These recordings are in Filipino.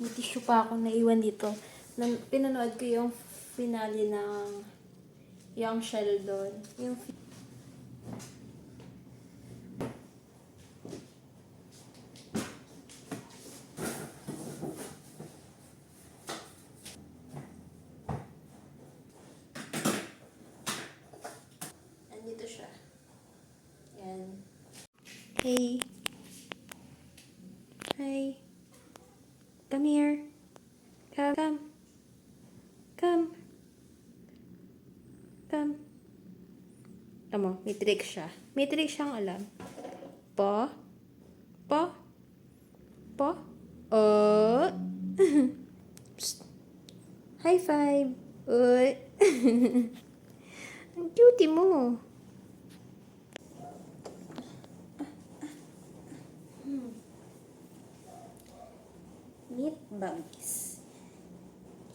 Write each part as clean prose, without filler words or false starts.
May tissue pa akong naiwan dito. Pinanood ko yung finale ng Young Sheldon. Yung andito siya. Yan. Hey. Hi. Come here. Come. Come. Come. Tama, may trick siya. May trick siyang alam. Pa? Pa? Pa? Psst. High five. Uy. Ang cutie mo. Meet Buggies.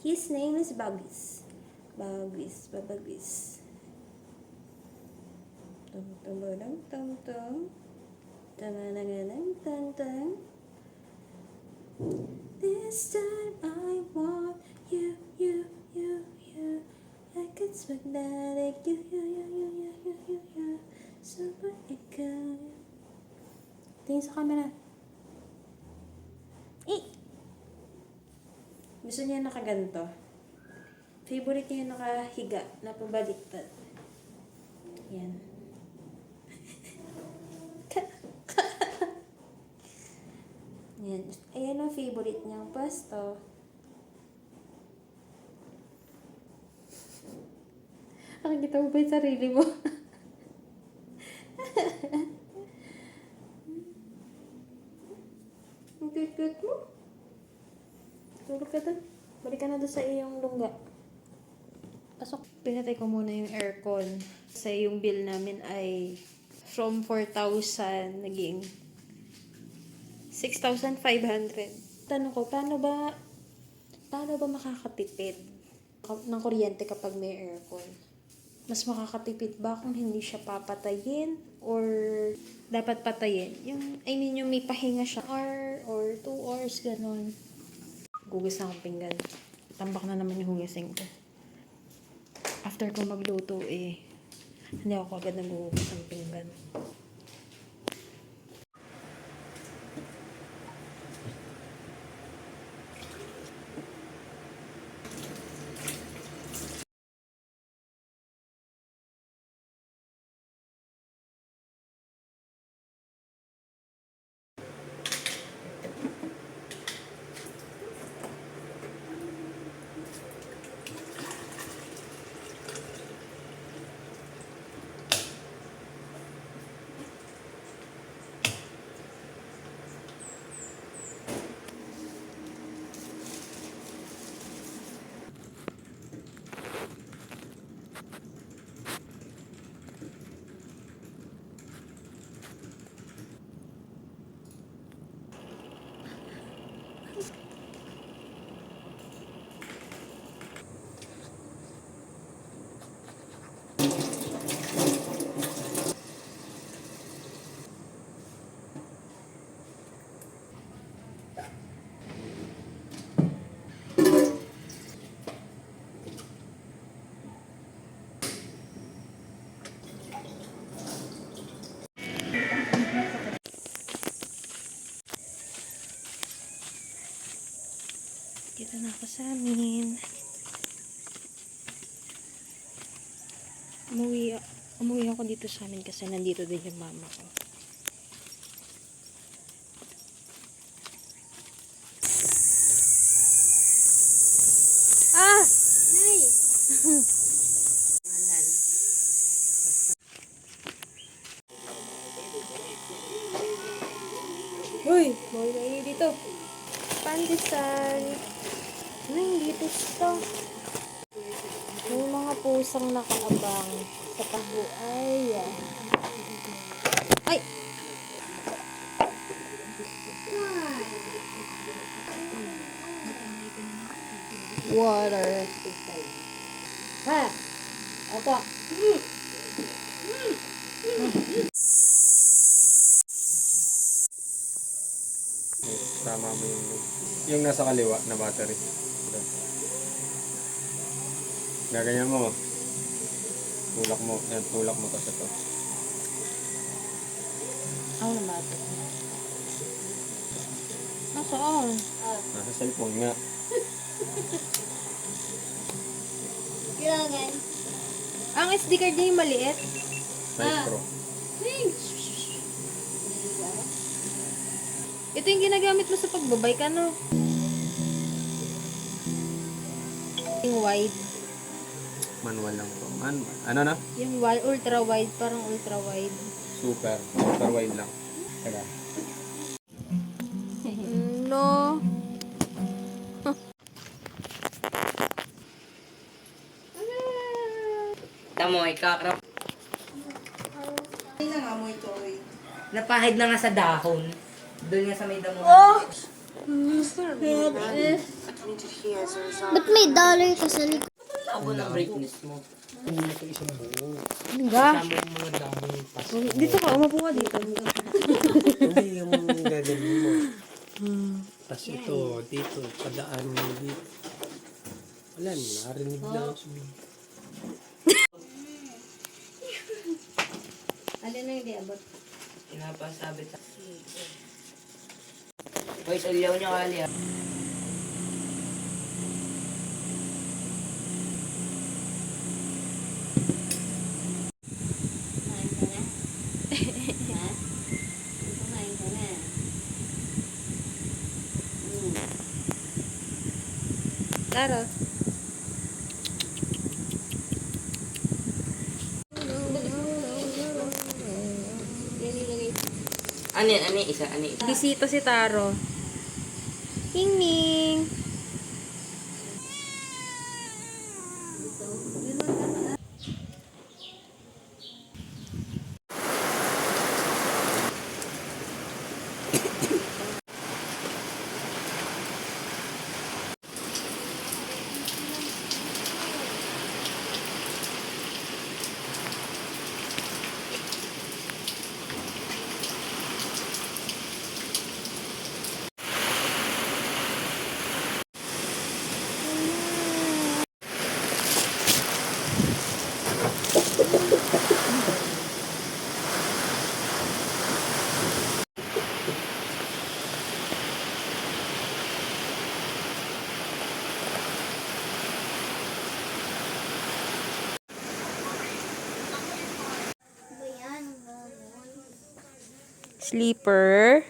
His name is Buggies. Buggies, Buggies. Tum tum tum tum tum. Tum tum. This time I want you. Like it's magnetic. You. Super ikaw. Tingin sa camera. Gusto niya nakaganto. Favorite niya yung nakahiga, na pabaliktad. Yan. Yan. Ayan ang favorite niyang pasto. Nakikita mo ba yung sarili mo? Ang cute-cute mo. Tulog ka doon. Balik ka na doon sa iyong lungga. Pasok. Pinatay ko muna yung aircon. Kasi yung bill namin ay from 4,000 naging 6,500. Tanong ko, paano ba makakatipid ng kuryente kapag may aircon? Mas makakatipid ba kung hindi siya papatayin? Or dapat patayin? Yung may pahinga siya. Hour or 2 hours, ganon. Gugas na akong pinggan. Tambak na naman yung hugasin ko. After ko magluto hindi ako agad naghuhugas ng pinggan. Dito na ako sa amin. Umuwi ako dito sa amin kasi nandito din yung mama ko. Nay! Uy! Bawal na dito. Pandesal. Dito ito. May mga pusang nakaabang sa pabuaya. Ay! Water. Ha! Opo. Tama mo Yung nasa kaliwa na battery. Ito. Gaganyan mo. Tulak mo. Yan, tulak mo kasi ito. Ako na bato. Nasaan? Nasa cellphone nga. Kailangan. Ang SD card niya yung maliit. Micro. Ito yung ginagamit mo sa pagbabay ka, no? Yung wide. Manual lang to. Ano na? Yung wide, ultra wide, parang ultra wide. Super. Super wide lang. Teka. No. Tamo, ikakrap. Ay, nangamoy to eh. Napahid na nga sa dahon. Doon nga sa may damo. Ba't may dollar ka sa likod? Labo ng brightness mo. Nga. Kasama yung mga dahon. Dito ka, umupo ka dito. Hindi yung gagawin mo. Tapos ito, dito, padaan mo dito. Wala, narinig na ako sabihin. Alin na hindi abot? Pinapasabit sa... Hoy, salyaw niya kali ah. Kumain ka na? Ha? Kumain ka na? Tara. Ano yan? Ano yung isa? Ano yung isa? Bisita si Taro. Ning ning. Sleeper.